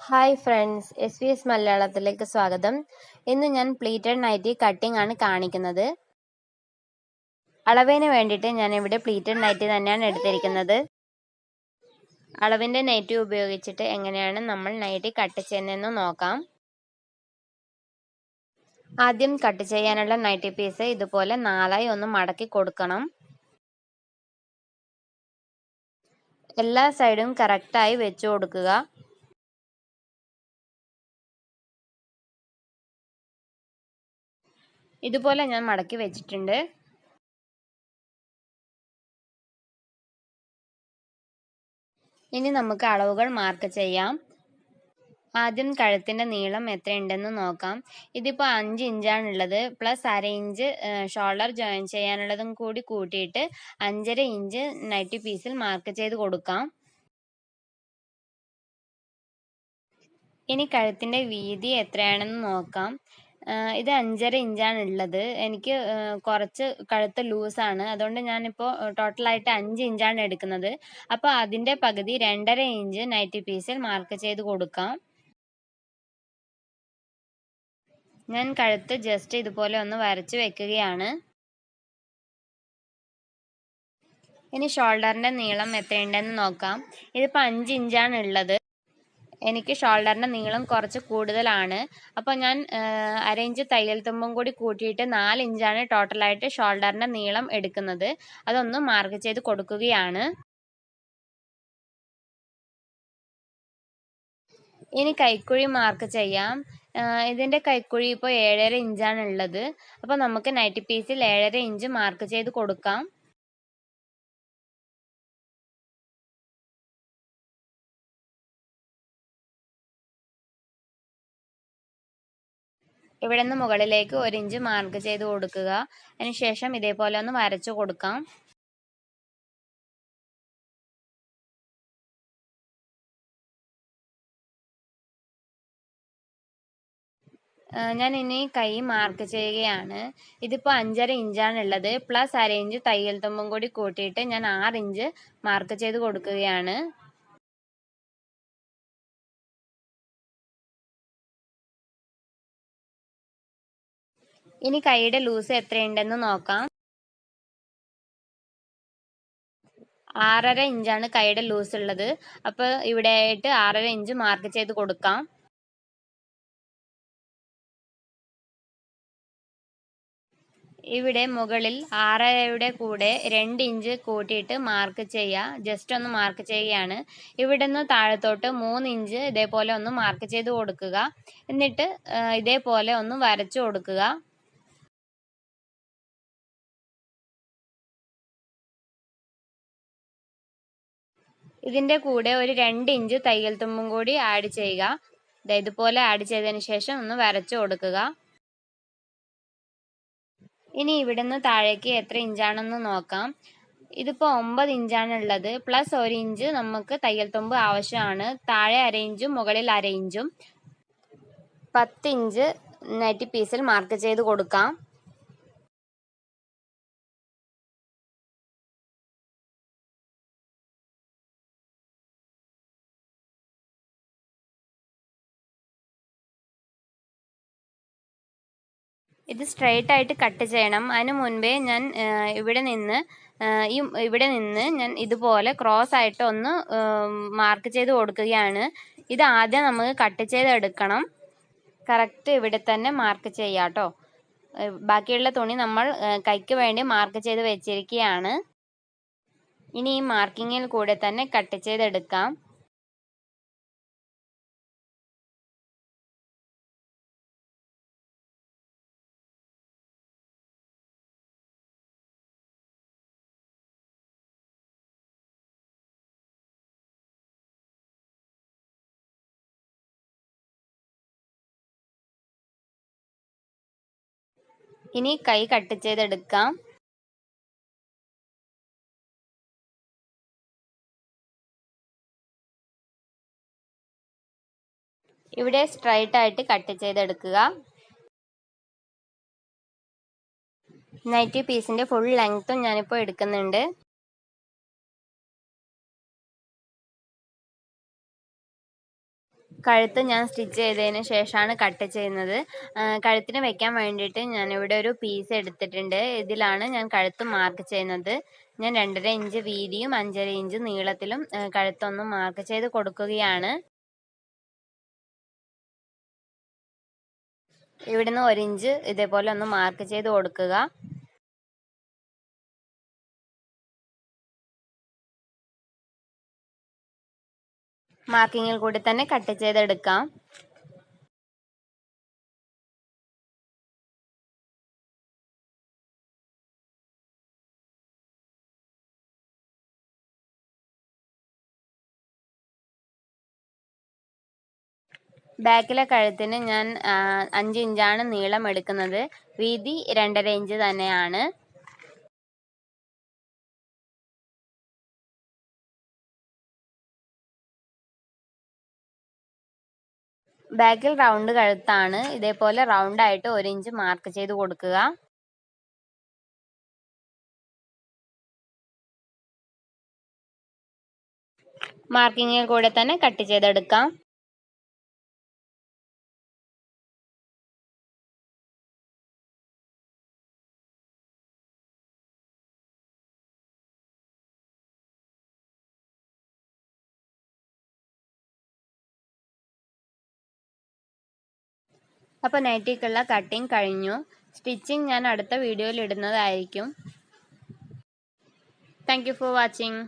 Hi friends, SBS മലയാളത്തിലേക്ക് സ്വാഗതം. ഇന്ന് ഞാൻ പ്ലീറ്റഡ് നൈറ്റി കട്ടിംഗ് ആണ് കാണിക്കുന്നത്. അളവിന് വേണ്ടിയിട്ട് ഞാൻ ഇവിടെ പ്ലീറ്റഡ് നൈറ്റി തന്നെയാണ് എടുത്തിരിക്കുന്നത്. അളവിൻ്റെ നൈറ്റി ഉപയോഗിച്ചിട്ട് എങ്ങനെയാണ് നമ്മൾ നൈറ്റി കട്ട് ചെയ്യുന്നതെന്ന് നോക്കാം. ആദ്യം കട്ട് ചെയ്യാനുള്ള നൈറ്റി പീസ് ഇതുപോലെ 4 ആയി ഒന്ന് മടക്കി കൊടുക്കണം. എല്ലാ സൈഡും കറക്റ്റായി വെച്ചു കൊടുക്കുക. ഇതുപോലെ ഞാൻ മടക്കി വെച്ചിട്ടുണ്ട്. ഇനി നമുക്ക് അളവുകൾ മാർക്ക് ചെയ്യാം. ആദ്യം കഴുത്തിൻ്റെ നീളം എത്രയുണ്ടെന്ന് നോക്കാം. ഇതിപ്പോൾ 5 ഇഞ്ചാണുള്ളത്. പ്ലസ് 1/2 ഇഞ്ച് ഷോൾഡർ ജോയിൻ ചെയ്യാനുള്ളതും കൂടി കൂട്ടിയിട്ട് 5.5 ഇഞ്ച് നൈറ്റി പീസിൽ മാർക്ക് ചെയ്ത് കൊടുക്കാം. ഇനി കഴുത്തിൻ്റെ വീതി എത്രയാണെന്ന് നോക്കാം. ഇത് 5.5 ഇഞ്ചാണ് ഉള്ളത്. എനിക്ക് കുറച്ച് കഴുത്ത് ലൂസാണ്, അതുകൊണ്ട് ഞാനിപ്പോൾ ടോട്ടലായിട്ട് 5 ഇഞ്ചാണ് എടുക്കുന്നത്. അപ്പോൾ അതിൻ്റെ പകുതി 2.5 ഇഞ്ച് നൈറ്റി പീസിൽ മാർക്ക് ചെയ്ത് കൊടുക്കാം. ഞാൻ കഴുത്ത് ജസ്റ്റ് ഇതുപോലെ ഒന്ന് വരച്ച് വെക്കുകയാണ്. ഇനി ഷോൾഡറിൻ്റെ നീളം എത്രയുണ്ടെന്ന് നോക്കാം. ഇതിപ്പോൾ 5 ഇഞ്ചാണ് ഉള്ളത്. എനിക്ക് ഷോൾഡറിൻ്റെ നീളം കുറച്ച് കൂടുതലാണ്. അപ്പോൾ ഞാൻ 1/2 ഇഞ്ച് തയ്യൽ തുമ്പും കൂടി കൂട്ടിയിട്ട് 4 ഇഞ്ചാണ് ടോട്ടലായിട്ട് ഷോൾഡറിൻ്റെ നീളം എടുക്കുന്നത്. അതൊന്ന് മാർക്ക് ചെയ്ത് കൊടുക്കുകയാണ്. ഇനി കൈക്കുഴി മാർക്ക് ചെയ്യാം. ഇതിൻ്റെ കൈക്കുഴി ഇപ്പോൾ 7.5 ഇഞ്ചാണ് ഉള്ളത്. അപ്പോൾ നമുക്ക് നൈറ്റി പീസിൽ 7.5 ഇഞ്ച് മാർക്ക് ചെയ്ത് കൊടുക്കാം. ഇവിടെ നിന്ന് മുകളിലേക്ക് 1 ഇഞ്ച് മാർക്ക് ചെയ്ത് കൊടുക്കുക. അതിനുശേഷം ഇതേപോലെ ഒന്ന് വരച്ചു കൊടുക്കാം. ഞാൻ ഇനി കൈ മാർക്ക് ചെയ്യുകയാണ്. ഇതിപ്പോൾ 5.5 ഇഞ്ചാണ് ഉള്ളത്. പ്ലസ് 1/2 ഇഞ്ച് തയ്യൽ തുമ്പും കൂടി കൂട്ടിയിട്ട് ഞാൻ 6 ഇഞ്ച് മാർക്ക് ചെയ്ത് കൊടുക്കുകയാണ്. ഇനി കൈയുടെ ലൂസ് എത്രയുണ്ടെന്ന് നോക്കാം. 6.5 ഇഞ്ചാണ് കൈയുടെ ലൂസ് ഉള്ളത്. അപ്പോൾ ഇവിടെ ആയിട്ട് 6.5 ഇഞ്ച് മാർക്ക് ചെയ്ത് കൊടുക്കാം. ഇവിടെ മുകളിൽ 6.5യുടെ കൂടെ 2 ഇഞ്ച് കൂട്ടിയിട്ട് മാർക്ക് ചെയ്യുക. ജസ്റ്റ് ഒന്ന് മാർക്ക് ചെയ്യുകയാണ്. ഇവിടെ നിന്ന് താഴത്തോട്ട് 3 ഇഞ്ച് ഇതേപോലെ ഒന്ന് മാർക്ക് ചെയ്ത് കൊടുക്കുക. എന്നിട്ട് ഇതേപോലെ ഒന്ന് വരച്ചു കൊടുക്കുക. ഇതിൻ്റെ കൂടെ ഒരു 2 ഇഞ്ച് തയ്യൽ തുമ്പും കൂടി ആഡ് ചെയ്യുക. ഇതുപോലെ ആഡ് ചെയ്തതിന് ശേഷം ഒന്ന് വരച്ചു കൊടുക്കുക. ഇനി ഇവിടുന്ന് താഴേക്ക് എത്ര ഇഞ്ചാണെന്ന് നോക്കാം. ഇതിപ്പോൾ 9 ഇഞ്ചാണ് ഉള്ളത്. പ്ലസ് 1 ഇഞ്ച് നമുക്ക് തയ്യൽ തുമ്പ് ആവശ്യമാണ്. താഴെ 1/2 ഇഞ്ചും മുകളിൽ 1/2 ഇഞ്ചും 10 ഇഞ്ച് നൈറ്റി പീസിൽ മാർക്ക് ചെയ്ത് കൊടുക്കാം. ഇത് സ്ട്രെയിറ്റ് ആയിട്ട് കട്ട് ചെയ്യണം. അതിന് മുൻപേ ഞാൻ ഇവിടെ നിന്ന് ഞാൻ ഇതുപോലെ ക്രോസ് ആയിട്ട് ഒന്ന് മാർക്ക് ചെയ്ത് കൊടുക്കുകയാണ്. ഇത് ആദ്യം നമുക്ക് കട്ട് ചെയ്തെടുക്കണം. കറക്റ്റ് ഇവിടെ തന്നെ മാർക്ക് ചെയ്യാം കേട്ടോ. ബാക്കിയുള്ള തുണി നമ്മൾ കൈക്ക് വേണ്ടി മാർക്ക് ചെയ്ത് വെച്ചിരിക്കുകയാണ്. ഇനി ഈ മാർക്കിങ്ങിൽ കൂടെ തന്നെ കട്ട് ചെയ്തെടുക്കാം. ഇനി കൈ കട്ട് ചെയ്തെടുക്കാം. ഇവിടെ സ്ട്രൈറ്റ് ആയിട്ട് കട്ട് ചെയ്തെടുക്കുക. നൈറ്റി പീസിന്റെ ഫുൾ ലെങ്ത്തും ഞാനിപ്പോൾ എടുക്കുന്നുണ്ട്. കഴുത്ത് ഞാൻ സ്റ്റിച്ച് ചെയ്തതിന് ശേഷമാണ് കട്ട് ചെയ്യുന്നത്. കഴുത്തിന് വെക്കാൻ വേണ്ടിയിട്ട് ഞാനിവിടെ ഒരു പീസ് എടുത്തിട്ടുണ്ട്. ഇതിലാണ് ഞാൻ കഴുത്ത് മാർക്ക് ചെയ്യുന്നത്. ഞാൻ 2.5 ഇഞ്ച് വീതിയും 5.5 ഇഞ്ച് നീളത്തിലും കഴുത്തൊന്ന് മാർക്ക് ചെയ്ത് കൊടുക്കുകയാണ്. ഇവിടുന്ന് 1 ഇഞ്ച് ഇതേപോലെ ഒന്ന് മാർക്ക് ചെയ്ത് കൊടുക്കുക. മാർക്കിങ്ങിൽ കൂടി തന്നെ കട്ട് ചെയ്തെടുക്കാം. ബാക്കിലെ കഴുത്തിന് ഞാൻ 5 ഇഞ്ചാണ് നീളം എടുക്കുന്നത്. വീതി 2.5 ഇഞ്ച് തന്നെയാണ്. ബാക്കിൽ റൗണ്ട് കഴുത്താണ്. ഇതേപോലെ റൗണ്ട് ആയിട്ട് 1 ഇഞ്ച് മാർക്ക് ചെയ്ത് കൊടുക്കുക. മാർക്കിങ്ങിൽ കൂടെ തന്നെ കട്ട് ചെയ്തെടുക്കാം. അപ്പോൾ നൈറ്റിക്കുള്ള കട്ടിങ് കഴിഞ്ഞു. സ്റ്റിച്ചിങ് ഞാൻ അടുത്ത വീഡിയോയിൽ ഇടുന്നതായിരിക്കും. Thank you for watching.